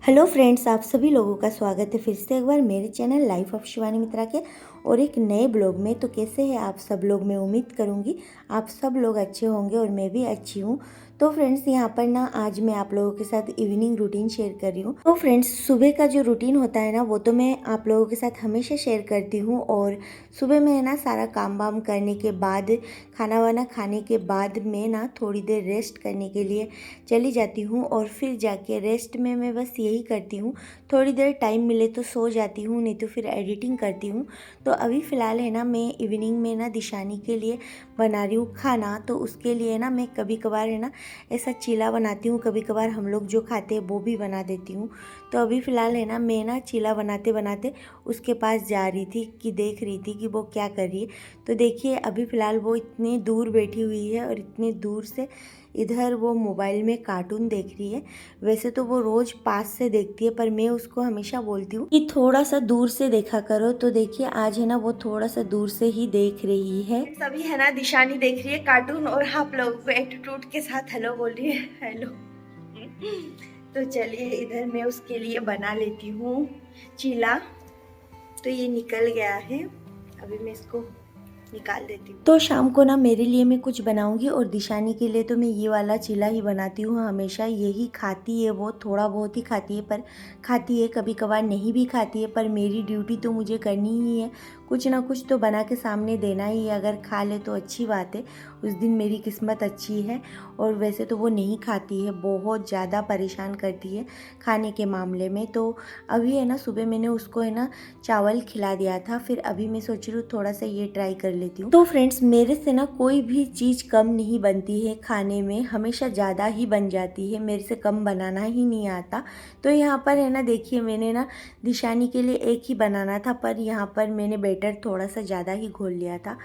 Hello friends, आप सभी लोगों का स्वागत है फिर से एक बार मेरे चैनल लाइफ ऑफ शिवानी मित्रा के और एक नए ब्लॉग में। तो कैसे हैं आप सब लोग? मैं उम्मीद करूंगी आप सब लोग अच्छे होंगे और मैं भी अच्छी हूँ। तो फ्रेंड्स, यहाँ पर ना आज मैं आप लोगों के साथ इवनिंग रूटीन शेयर कर रही हूँ। तो फ्रेंड्स, सुबह का जो रूटीन होता है ना वो तो मैं आप लोगों के साथ हमेशा शेयर करती हूँ। और सुबह में है ना सारा काम वाम करने के बाद, खाना वाना खाने के बाद मैं ना थोड़ी देर रेस्ट करने के लिए चली जाती हूँ। और फिर जाके रेस्ट में मैं बस यही करती हूँ, थोड़ी देर टाइम मिले तो सो जाती हूँ, नहीं तो फिर एडिटिंग करती हूँ। तो अभी फ़िलहाल है ना मैं इवनिंग में ना दिशानी के लिए बना रही हूँ खाना। तो उसके लिए ना मैं कभी कभार है ना ऐसा चीला बनाती हूँ, कभी कभार हम लोग जो खाते हैं वो भी बना देती हूँ। तो अभी फ़िलहाल है ना मैं ना चीला बनाते बनाते उसके पास जा रही थी कि देख रही थी कि वो क्या कर रही है। तो देखिए अभी फ़िलहाल वो इतनी दूर बैठी हुई है और इतनी दूर से इधर वो मोबाइल में कार्टून देख रही है। वैसे तो वो रोज पास से देखती है, पर मैं उसको हमेशा बोलती हूँ कि थोड़ा सा दूर से देखा करो। तो देखिए आज है ना वो थोड़ा सा दूर से ही देख रही है। सभी है ना दिशानी देख रही है कार्टून और आप लोगों को एटीट्यूड के साथ हेलो बोल रही है, हेलो। तो चलिए इधर मैं उसके लिए बना लेती हूँ चीला। तो ये निकल गया है, अभी मैं इसको निकाल देती हूँ। तो शाम को ना मेरे लिए मैं कुछ बनाऊंगी और दिशानी के लिए तो मैं ये वाला चीला ही बनाती हूँ। हमेशा यही खाती है, वो थोड़ा बहुत ही खाती है, पर खाती है, कभी कभार नहीं भी खाती है। पर मेरी ड्यूटी तो मुझे करनी ही है, कुछ ना कुछ तो बना के सामने देना ही है। अगर खा ले तो अच्छी बात है, उस दिन मेरी किस्मत अच्छी है। और वैसे तो वो नहीं खाती है, बहुत ज़्यादा परेशान करती है खाने के मामले में। तो अभी है ना सुबह मैंने उसको है ना चावल खिला दिया था, फिर अभी मैं सोच रही हूँ थोड़ा सा ये ट्राई कर लेती हूँ। तो फ्रेंड्स, मेरे से ना कोई भी चीज़ कम नहीं बनती है खाने में, हमेशा ज़्यादा ही बन जाती है, मेरे से कम बनाना ही नहीं आता। तो यहाँ पर है ना देखिए मैंने ना दिशानी के लिए एक ही बनाना था, पर यहाँ पर मैंने बैटर थोड़ा सा ज़्यादा ही घोल लिया था।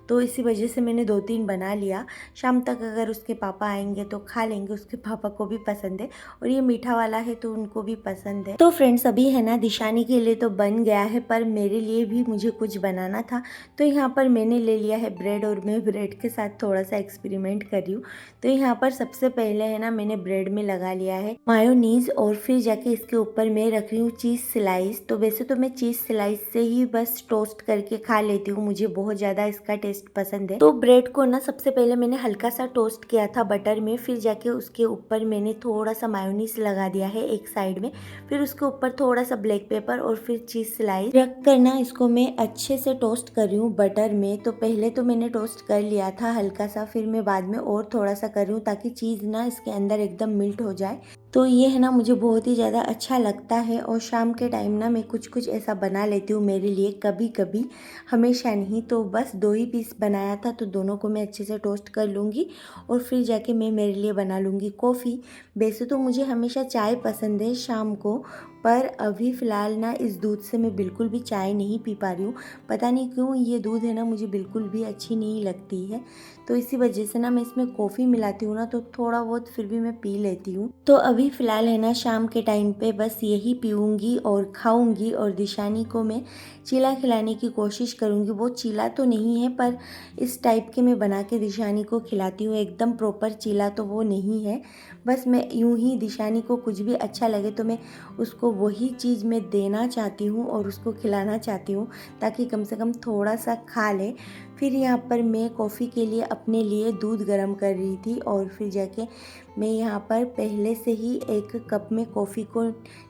तो इसी वजह से मैंने 2-3 बना लिया। शाम तक अगर उसके पापा आएंगे तो खा लेंगे, उसके पापा को भी पसंद है और ये मीठा वाला है तो उनको भी पसंद है। तो फ्रेंड्स, अभी है ना दिशानी के लिए तो बन गया है, पर मेरे लिए भी मुझे कुछ बनाना था। तो यहाँ पर मैंने ले लिया है ब्रेड और मैं ब्रेड के साथ थोड़ा सा एक्सपेरिमेंट कर रही हूँ। तो यहाँ पर सबसे पहले है ना मैंने ब्रेड में लगा लिया है मायोनीज और फिर जाके इसके ऊपर मैं रख रही हूँ चीज़ स्लाइस। तो वैसे तो मैं चीज़ स्लाइस से ही बस टोस्ट करके खा लेती हूँ, मुझे बहुत ज़्यादा इसका टेस्ट पसंद है। तो ब्रेड को ना सबसे पहले मैंने हल्का सा टोस्ट किया था बटर में, फिर जाके उसके ऊपर मैंने थोड़ा सा मायोनीज लगा दिया है एक साइड में, फिर उसके ऊपर थोड़ा सा ब्लैक पेपर और फिर चीज़ स्लाइस रख कर ना इसको मैं अच्छे से टोस्ट कर रही हूँ बटर में। तो पहले तो मैंने टोस्ट कर लिया था हल्का सा, फिर मैं बाद में और थोड़ा सा कर रही हूँ ताकि चीज़ ना इसके अंदर एकदम मिल्ट हो जाए। तो ये है ना मुझे बहुत ही ज़्यादा अच्छा लगता है। और शाम के टाइम ना मैं कुछ कुछ ऐसा बना लेती हूँ मेरे लिए, कभी कभी, हमेशा नहीं। तो बस 2 ही पीस बनाया था, तो दोनों को मैं अच्छे से टोस्ट कर लूँगी और फिर जाके मैं मेरे लिए बना लूँगी कॉफ़ी। वैसे तो मुझे हमेशा चाय पसंद है शाम को, पर अभी फ़िलहाल ना इस दूध से मैं बिल्कुल भी चाय नहीं पी पा रही हूँ। पता नहीं क्यों ये दूध है ना मुझे बिल्कुल भी अच्छी नहीं लगती है। तो इसी वजह से ना मैं इसमें कॉफ़ी मिलाती हूँ ना तो थोड़ा बहुत फिर भी मैं पी लेती हूँ। तो अभी फ़िलहाल है ना शाम के टाइम पे बस यही पीऊँगी और खाऊँगी। और दिशानी को मैं चीला खिलाने की कोशिश करूँगी। वो चीला तो नहीं है, पर इस टाइप के मैं बना के दिशानी को खिलाती हूँ, एकदम प्रॉपर चीला तो वो नहीं है। बस मैं यूं ही दिशानी को कुछ भी अच्छा लगे तो मैं उसको वही चीज़ मैं देना चाहती हूँ और उसको खिलाना चाहती हूँ, ताकि कम से कम थोड़ा सा खा ले। फिर यहाँ पर मैं कॉफ़ी के लिए अपने लिए दूध गर्म कर रही थी और फिर जाके मैं यहाँ पर पहले से ही 1 कप में कॉफ़ी को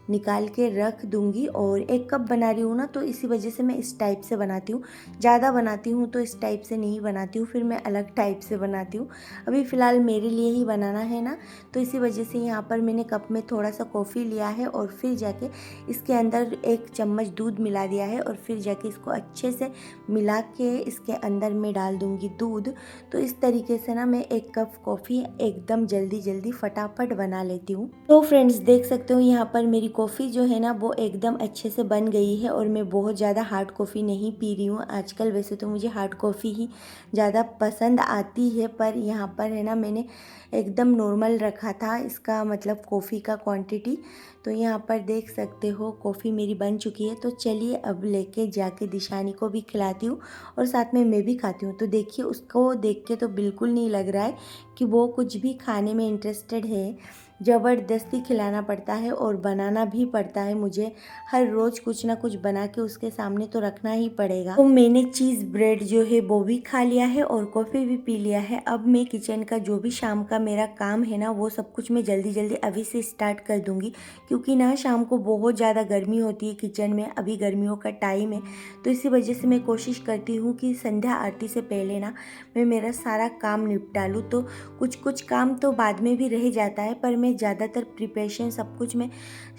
निकाल के रख दूँगी। और 1 कप बना रही हूँ ना तो इसी वजह से मैं इस टाइप से बनाती हूँ। ज़्यादा बनाती हूँ तो इस टाइप से नहीं बनाती हूँ, फिर मैं अलग टाइप से बनाती हूँ। अभी फ़िलहाल मेरे लिए ही बनाना है ना, तो इसी वजह से यहाँ पर मैंने कप में थोड़ा सा कॉफ़ी लिया है और फिर जाके इसके अंदर 1 चम्मच दूध मिला दिया है और फिर जाके इसको अच्छे से मिला के इसके अंदर मैं डाल दूँगी दूध। तो इस तरीके से ना मैं 1 कप कॉफ़ी एकदम जल्दी जल्दी फटाफट बना लेती हूँ। तो फ्रेंड्स, देख सकते हो यहाँ पर मेरी कॉफ़ी जो है ना वो एकदम अच्छे से बन गई है और मैं बहुत ज़्यादा हार्ड कॉफ़ी नहीं पी रही हूँ आजकल। वैसे तो मुझे हार्ड कॉफ़ी ही ज़्यादा पसंद आती है, पर यहाँ पर है ना मैंने एकदम नॉर्मल रखा था इसका मतलब कॉफ़ी का क्वांटिटी। तो यहाँ पर देख सकते हो कॉफ़ी मेरी बन चुकी है। तो चलिए अब लेके जाके दिशानी को भी खिलाती हूँ और साथ में मैं भी खाती हूँ। तो देखिए उसको देख के तो बिल्कुल नहीं लग रहा है कि वो कुछ भी खाने में इंटरेस्टेड है। ज़बरदस्ती खिलाना पड़ता है और बनाना भी पड़ता है मुझे। हर रोज़ कुछ ना कुछ बना के उसके सामने तो रखना ही पड़ेगा। तो मैंने चीज़ ब्रेड जो है वो भी खा लिया है और कॉफ़ी भी पी लिया है। अब मैं किचन का जो भी शाम का मेरा काम है ना वो सब कुछ मैं जल्दी जल्दी अभी से स्टार्ट कर दूँगी, क्योंकि ना शाम को बहुत ज़्यादा गर्मी होती है किचन में। अभी गर्मियों का टाइम है, तो इसी वजह से मैं कोशिश करती हूँ कि संध्या आरती से पहले ना मैं मेरा सारा काम निपटा लूँ। तो कुछ कुछ काम तो बाद में भी रह जाता है, पर मैं ज़्यादातर प्रिपरेशन सब कुछ मैं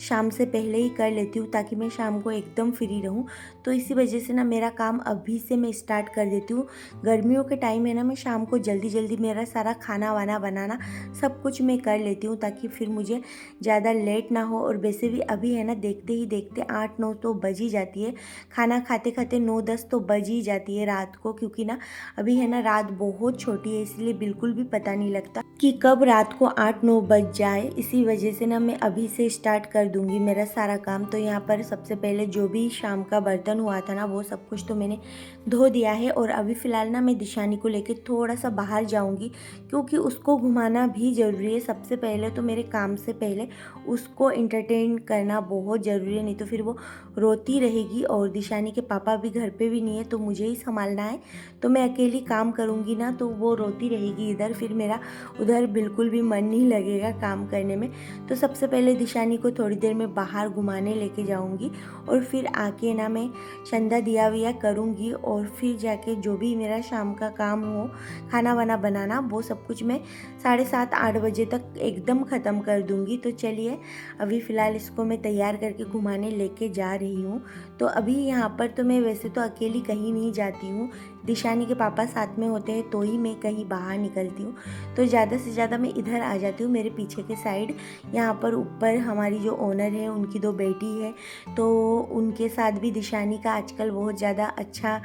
शाम से पहले ही कर लेती हूँ, ताकि मैं शाम को एकदम फ्री रहूँ। तो इसी वजह से ना मेरा काम अभी से मैं स्टार्ट कर देती हूँ। गर्मियों के टाइम है ना, मैं शाम को जल्दी जल्दी मेरा सारा खाना वाना बनाना सब कुछ मैं कर लेती हूँ, ताकि फिर मुझे ज़्यादा लेट ना हो। और वैसे भी अभी है ना, देखते ही देखते 8-9 तो बज ही जाती है। खाना खाते खाते 9-10 तो बज ही जाती है रात को, क्योंकि ना अभी है ना रात बहुत छोटी है, इसलिए बिल्कुल भी पता नहीं लगता कि कब रात को 8-9 बज जाए। इसी वजह से ना मैं अभी से स्टार्ट कर दूंगी मेरा सारा काम। तो यहाँ पर सबसे पहले जो भी शाम का बर्तन हुआ था ना वो सब कुछ तो मैंने धो दिया है। और अभी फ़िलहाल ना मैं दिशानी को लेकर थोड़ा सा बाहर जाऊंगी, क्योंकि उसको घुमाना भी ज़रूरी है। सबसे पहले तो मेरे काम से पहले उसको इंटरटेन करना बहुत ज़रूरी है, नहीं तो फिर वो रोती रहेगी। और दिशानी के पापा भी घर पे भी नहीं है, तो मुझे ही संभालना है। तो मैं अकेली काम करूँगी ना तो वो रोती रहेगी इधर, फिर मेरा उधर बिल्कुल भी मन नहीं लगेगा काम करने में। तो सबसे पहले दिशानी को थोड़ी देर में बाहर घुमाने लेके जाऊँगी, और फिर आके ना मैं संध्या दिया विया करूँगी। और फिर जाके जो भी मेरा शाम का काम हो, खाना वाना बनाना, वो सब कुछ मैं 7:30-8 बजे तक एकदम ख़त्म कर दूँगी। तो चलिए अभी फ़िलहाल इसको मैं तैयार करके घुमाने लेके जा रही हूँ। तो अभी यहाँ पर तो मैं वैसे तो अकेली कहीं नहीं जाती हूँ, दिशानी के पापा साथ में होते हैं तो ही मैं कहीं बाहर निकलती हूँ। तो ज़्यादा से ज़्यादा मैं इधर आ जाती हूँ, मेरे पीछे के साइड। यहाँ पर ऊपर हमारी जो ओनर है उनकी 2 बेटी है, तो उनके साथ भी दिशानी का आजकल बहुत ज़्यादा अच्छा,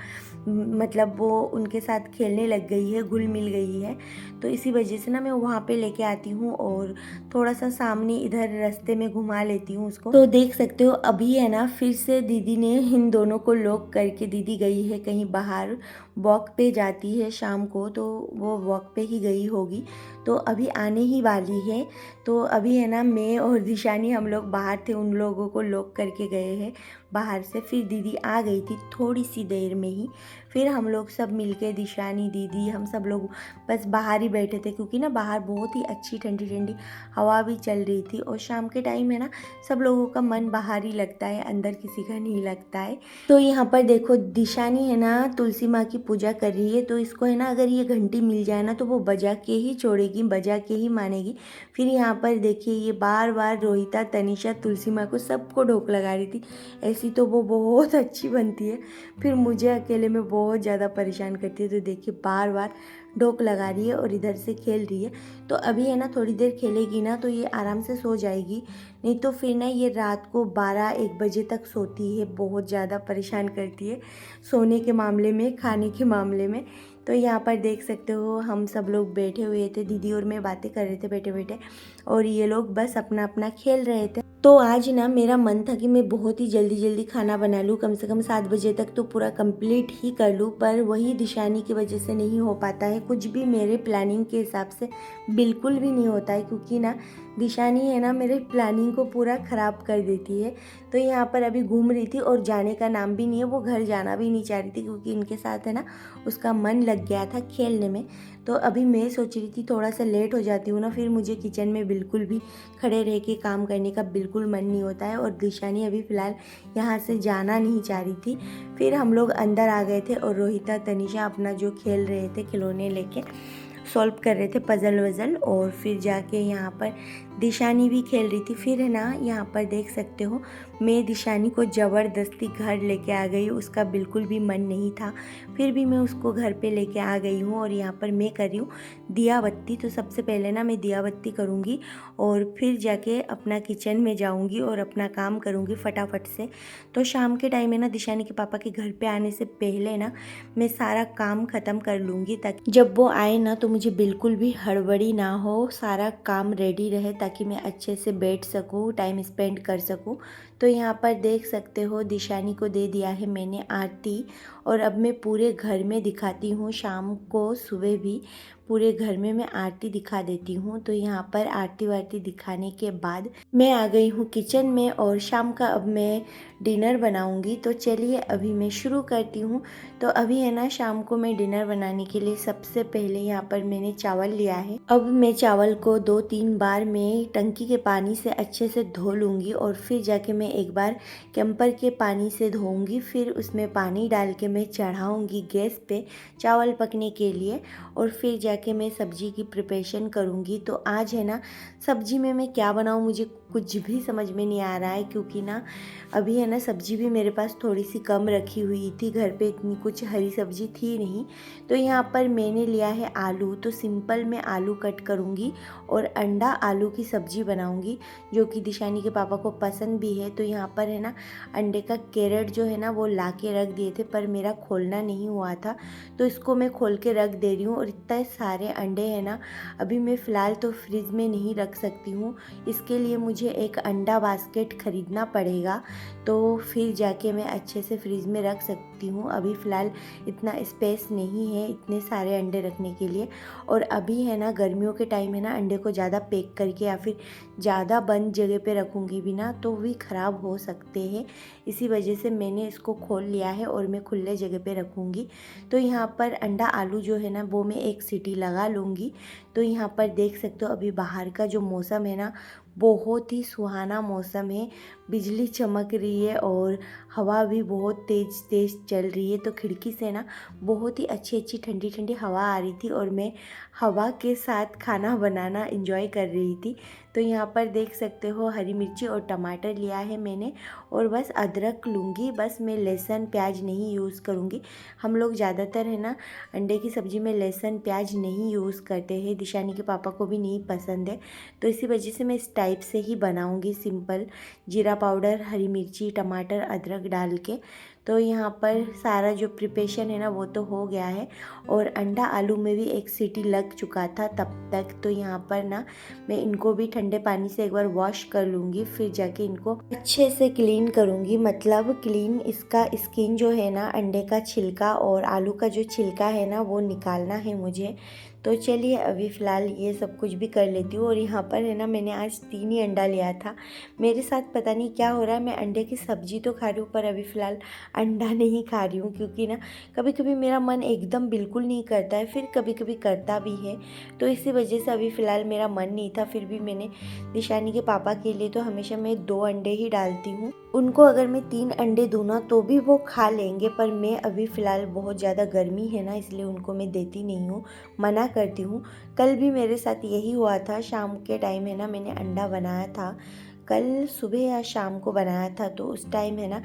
मतलब वो उनके साथ खेलने लग गई है, घुल मिल गई है। तो इसी वजह से ना मैं वहाँ पे लेके आती हूँ और थोड़ा सा सामने इधर रास्ते में घुमा लेती हूँ उसको। तो देख सकते हो अभी है ना, फिर से दीदी ने इन दोनों को लॉक करके, दीदी गई है कहीं बाहर, वॉक पे जाती है शाम को, तो वो वॉक पे ही गई होगी। तो अभी आने ही वाली है। तो अभी है ना, मैं और दिशानी हम लोग बाहर थे, उन लोगों को लॉक करके गए हैं बाहर से। फिर दीदी आ गई थी थोड़ी सी देर में ही। फिर हम लोग सब मिलके, दिशानी, दीदी, हम सब लोग बस बाहर ही बैठे थे, क्योंकि ना बाहर बहुत ही अच्छी ठंडी ठंडी हवा भी चल रही थी। और शाम के टाइम है ना, सब लोगों का मन बाहर ही लगता है, अंदर किसी का नहीं लगता है। तो यहाँ पर देखो, दिशानी है ना तुलसी माँ की पूजा कर रही है। तो इसको है ना, अगर ये घंटी मिल जाए ना तो वो बजा के ही छोड़ेगी, बजा के ही मानेगी। फिर यहाँ पर देखिए, ये बार बार रोहिता, तनिषा, तुलसी माँ को सबको ढोक लगा रही थी। ऐसी तो वो बहुत अच्छी बनती है, फिर मुझे अकेले में बहुत ज़्यादा परेशान करती है। तो देखिए बार बार ढोक लगा रही है और इधर से खेल रही है। तो अभी है ना, थोड़ी देर खेलेगी ना तो ये आराम से सो जाएगी, नहीं तो फिर ना ये रात को 12-1 बजे तक सोती है, बहुत ज़्यादा परेशान करती है सोने के मामले में, खाने के मामले में। तो यहाँ पर देख सकते हो, हम सब लोग बैठे हुए थे, दीदी और मैं बातें कर रहे थे बैठे बैठे, और ये लोग बस अपना अपना खेल रहे थे। तो आज ना मेरा मन था कि मैं बहुत ही जल्दी जल्दी खाना बना लूँ, कम से कम 7 बजे तक तो पूरा कंप्लीट ही कर लूँ, पर वही दिशानी की वजह से नहीं हो पाता है। कुछ भी मेरे प्लानिंग के हिसाब से बिल्कुल भी नहीं होता है, क्योंकि ना दिशानी है ना, मेरे प्लानिंग को पूरा ख़राब कर देती है। तो यहाँ पर अभी घूम रही थी और जाने का नाम भी नहीं है, वो घर जाना भी नहीं चाह रही थी, क्योंकि इनके साथ है ना उसका मन लग गया था खेलने में। तो अभी मैं सोच रही थी थोड़ा सा लेट हो जाती हूँ ना, फिर मुझे किचन में बिल्कुल भी खड़े रह के काम करने का बिल्कुल मन नहीं होता है। और दिशानी अभी फ़िलहाल यहाँ से जाना नहीं चाह रही थी। फिर हम लोग अंदर आ गए थे और रोहिता, तनिषा अपना जो खेल रहे थे खिलौने लेके, सॉल्व कर रहे थे पज़ल वज़ल। और फिर जाके यहाँ पर दिशानी भी खेल रही थी। फिर है ना, यहाँ पर देख सकते हो, मैं दिशानी को ज़बरदस्ती घर लेके आ गई, उसका बिल्कुल भी मन नहीं था, फिर भी मैं उसको घर पे लेके आ गई हूँ। और यहाँ पर मैं कर रही हूँ दिया बत्ती। तो सबसे पहले ना मैं दिया बत्ती करूँगी और फिर जाके अपना किचन में जाऊँगी और अपना काम करूँगी फटाफट से। तो शाम के टाइम है ना, दिशानी के पापा के घर पे आने से पहले ना मैं सारा काम ख़त्म कर लूँगी, ताकि जब वो आए ना तो मुझे बिल्कुल भी हड़बड़ी ना हो, सारा काम रेडी रहे, ताकि मैं अच्छे से बैठ सकूँ, टाइम स्पेंड कर सकूँ। तो यहाँ पर देख सकते हो, दिशानी को दे दिया है मैंने आरती, और अब मैं पूरे घर में दिखाती हूँ, शाम को सुबह भी पूरे घर में मैं आरती दिखा देती हूँ। तो यहाँ पर आरती वारती दिखाने के बाद मैं आ गई हूँ किचन में और शाम का अब मैं डिनर बनाऊँगी। तो चलिए अभी मैं शुरू करती हूँ। तो अभी है ना, शाम को मैं डिनर बनाने के लिए सबसे पहले यहाँ पर मैंने चावल लिया है। अब मैं चावल को 2-3 बार मैं टंकी के पानी से अच्छे से धो लूँगी और फिर जाके मैं एक बार कैंपर के पानी से धोऊँगी। फिर उसमें पानी डाल के मैं चढ़ाऊँगी गैस पे चावल पकने के लिए और फिर जाके मैं सब्ज़ी की प्रिपरेशन करूँगी। तो आज है ना, सब्ज़ी में मैं क्या बनाऊँ मुझे कुछ भी समझ में नहीं आ रहा है, क्योंकि ना अभी है ना सब्ज़ी भी मेरे पास थोड़ी सी कम रखी हुई थी, घर पे इतनी कुछ हरी सब्ज़ी थी नहीं। तो यहाँ पर मैंने लिया है आलू। तो सिंपल मैं आलू कट करूँगी और अंडा आलू की सब्ज़ी बनाऊँगी, जो कि दिशानी के पापा को पसंद भी है। तो यहाँ पर है ना, अंडे का कैरेट जो है ना वो ला के रख दिए थे, पर मेरा खोलना नहीं हुआ था, तो इसको मैं खोल के रख दे रही हूँ। और इतने सारे अंडे हैं ना, अभी मैं फ़िलहाल तो फ्रिज में नहीं रख सकती हूँ, इसके लिए मुझे एक अंडा बास्केट ख़रीदना पड़ेगा। तो फिर जाके मैं अच्छे से फ्रिज में रख सकती हूँ। अभी फ़िलहाल इतना स्पेस नहीं है इतने सारे अंडे रखने के लिए। और अभी है ना, गर्मियों के टाइम है ना, अंडे को ज़्यादा पैक करके या फिर ज़्यादा बंद जगह पे रखूँगी भी ना तो भी ख़राब हो सकते हैं। इसी वजह से मैंने इसको खोल लिया है और मैं खुले जगह पे रखूँगी। तो यहाँ पर अंडा आलू जो है ना वो मैं एक सीटी लगा लूँगी। तो यहाँ पर देख सकते हो अभी बाहर का जो मौसम है ना, बहुत ही सुहाना मौसम है। बिजली चमक रही है और हवा भी बहुत तेज़ तेज़ चल रही है। तो खिड़की से ना बहुत ही अच्छी अच्छी ठंडी ठंडी हवा आ रही थी और मैं हवा के साथ खाना बनाना एंजॉय कर रही थी। तो यहाँ पर देख सकते हो हरी मिर्ची और टमाटर लिया है मैंने, और बस अदरक लूँगी। बस मैं लहसुन प्याज नहीं यूज़ करूँगी। हम लोग ज़्यादातर है ना अंडे की सब्ज़ी में लहसुन प्याज नहीं यूज़ करते हैं, दिशानी के पापा को भी नहीं पसंद है। तो इसी वजह से मैं इस टाइप से ही बनाऊँगी, सिंपल जीरा पाउडर, हरी मिर्ची, टमाटर, अदरक डाल के। तो यहाँ पर सारा जो प्रिपरेशन है ना वो तो हो गया है और अंडा आलू में भी एक सीटी लग चुका था तब तक। तो यहाँ पर ना मैं इनको भी ठंडे पानी से एक बार वॉश कर लूँगी, फिर जाके इनको अच्छे से क्लीन करूँगी। मतलब क्लीन, इसका स्किन जो है ना, अंडे का छिलका और आलू का जो छिलका है ना वो निकालना है मुझे। तो चलिए अभी फ़िलहाल ये सब कुछ भी कर लेती हूँ। और यहाँ पर है ना, मैंने आज 3 ही अंडा लिया था। मेरे साथ पता नहीं क्या हो रहा है, मैं अंडे की सब्ज़ी तो खा रही हूँ पर अभी फ़िलहाल अंडा नहीं खा रही हूँ, क्योंकि ना कभी कभी मेरा मन एकदम बिल्कुल नहीं करता है, फिर कभी कभी करता भी है। तो इसी वजह से अभी फ़िलहाल मेरा मन नहीं था। फिर भी मैंने निशानी के पापा के लिए तो हमेशा मैं 2 अंडे ही डालती हूँ। उनको अगर मैं 3 अंडे दूँ ना तो भी वो खा लेंगे, पर मैं अभी फ़िलहाल बहुत ज़्यादा गर्मी है ना, इसलिए उनको मैं देती नहीं हूँ, मना करती हूँ। कल भी मेरे साथ यही हुआ था। शाम के टाइम है ना मैंने अंडा बनाया था, कल सुबह या शाम को बनाया था। तो उस टाइम है ना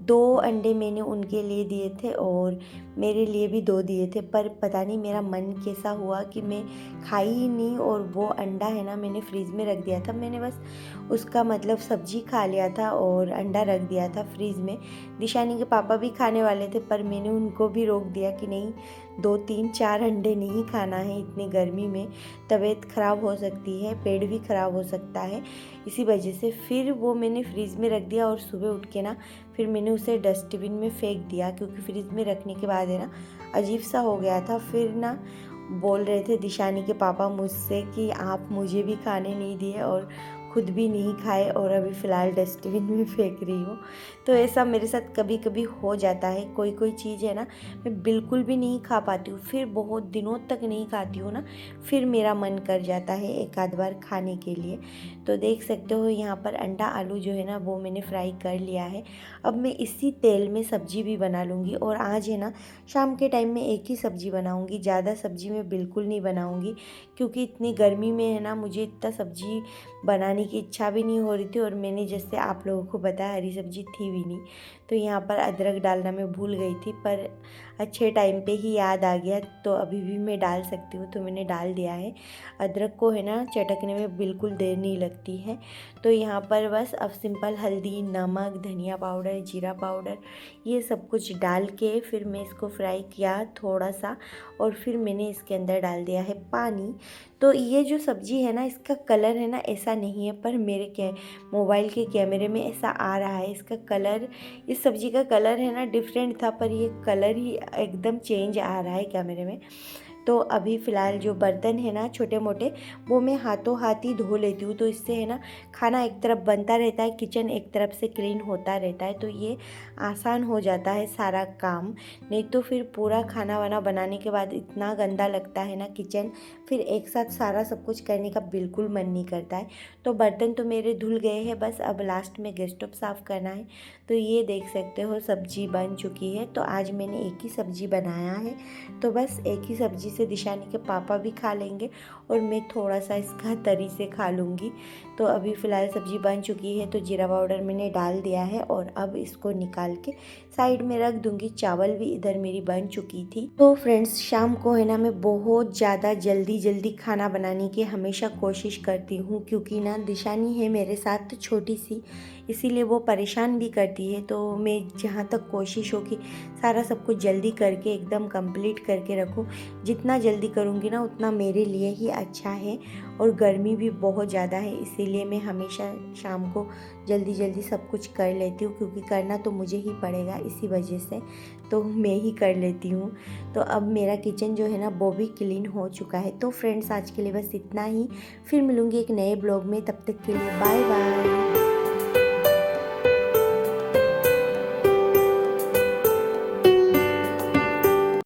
2 अंडे मैंने उनके लिए दिए थे और मेरे लिए भी 2 दिए थे। पर पता नहीं मेरा मन कैसा हुआ कि मैं खाई ही नहीं, और वो अंडा है ना मैंने फ्रिज में रख दिया था। मैंने बस उसका मतलब सब्जी खा लिया था और अंडा रख दिया था फ्रिज में। दिशानी के पापा भी खाने वाले थे, पर मैंने उनको भी रोक दिया कि नहीं, 2-3-4 अंडे नहीं खाना है इतनी गर्मी में, तबीयत ख़राब हो सकती है, पेट भी ख़राब हो सकता है। इसी वजह से फिर वो मैंने फ्रिज में रख दिया और सुबह उठ के ना फिर मैंने उसे डस्टबिन में फेंक दिया, क्योंकि फ्रिज में रखने के बाद है ना अजीब सा हो गया था। फिर ना बोल रहे थे दिशानी के पापा मुझसे कि आप मुझे भी खाने नहीं दिए और खुद भी नहीं खाए और अभी फ़िलहाल डस्टबिन में फेंक रही हूँ। तो ऐसा मेरे साथ कभी कभी हो जाता है। कोई कोई चीज़ है ना मैं बिल्कुल भी नहीं खा पाती हूँ, फिर बहुत दिनों तक नहीं खाती हूँ ना, फिर मेरा मन कर जाता है एक आध बार खाने के लिए। तो देख सकते हो यहाँ पर अंडा आलू जो है ना वो मैंने फ्राई कर लिया है। अब मैं इसी तेल में सब्ज़ी भी बना लूँगी। और आज है ना शाम के टाइम में एक ही सब्ज़ी बनाऊँगी, ज़्यादा सब्ज़ी मैं बिल्कुल नहीं बनाऊँगी, क्योंकि इतनी गर्मी में है ना मुझे इतना सब्ज़ी बनाने की इच्छा भी नहीं हो रही थी। और मैंने जैसे आप लोगों को बताया हरी सब्ज़ी थी भी नहीं। तो यहाँ पर अदरक डालना मैं भूल गई थी, पर अच्छे टाइम पे ही याद आ गया, तो अभी भी मैं डाल सकती हूँ, तो मैंने डाल दिया है। अदरक को है ना चटकने में बिल्कुल देर नहीं लगती है। तो यहाँ पर बस अब सिंपल हल्दी, नमक, धनिया पाउडर, जीरा पाउडर, ये सब कुछ डाल के फिर मैं इसको फ्राई किया थोड़ा सा, और फिर मैंने इसके अंदर डाल दिया है पानी। तो ये जो सब्ज़ी है ना, इसका कलर है ना ऐसा नहीं है, पर मेरे मोबाइल के कैमरे में ऐसा आ रहा है। इसका कलर, इस सब्ज़ी का कलर है ना डिफरेंट था, पर ये कलर ही एकदम चेंज आ रहा है कैमरे में। तो अभी फ़िलहाल जो बर्तन है ना छोटे मोटे, वो मैं हाथों हाथ ही धो लेती हूँ। तो इससे है ना खाना एक तरफ बनता रहता है, किचन एक तरफ से क्लीन होता रहता है, तो ये आसान हो जाता है सारा काम। नहीं तो फिर पूरा खाना वाना बनाने के बाद इतना गंदा लगता है ना किचन, फिर एक साथ सारा सब कुछ करने का बिल्कुल मन नहीं करता है। तो बर्तन तो मेरे धुल गए हैं, बस अब लास्ट में गैस स्टोव साफ़ करना है। तो ये देख सकते हो सब्ज़ी बन चुकी है। तो आज मैंने एक ही सब्ज़ी बनाया है, तो बस एक ही सब्ज़ी से दिशानी के पापा भी खा लेंगे और मैं थोड़ा सा इसका तरी से खा लूँगी। तो अभी फ़िलहाल सब्ज़ी बन चुकी है, तो जीरा पाउडर मैंने डाल दिया है और अब इसको निकाल के साइड में रख दूँगी। चावल भी इधर मेरी बन चुकी थी। तो फ्रेंड्स, शाम को है ना मैं बहुत ज़्यादा जल्दी जल्दी खाना बनाने की हमेशा कोशिश करती हूँ, क्योंकि ना दिशानी है मेरे साथ छोटी सी, इसीलिए वो परेशान भी करती है। तो मैं जहाँ तक कोशिश हो कि सारा सब कुछ जल्दी करके एकदम कंप्लीट करके रखूँ। जितना जल्दी करूँगी ना उतना मेरे लिए ही अच्छा है, और गर्मी भी बहुत ज़्यादा है, इसीलिए मैं हमेशा शाम को जल्दी जल्दी सब कुछ कर लेती हूँ, क्योंकि करना तो मुझे ही पड़ेगा इसी वजह से, तो मैं ही कर लेती हूँ। तो अब मेरा किचन जो है ना वो भी क्लीन हो चुका है। तो फ्रेंड्स, आज के लिए बस इतना ही, फिर मिलूँगी एक नए ब्लॉग में, तब तक के लिए बाय बाय।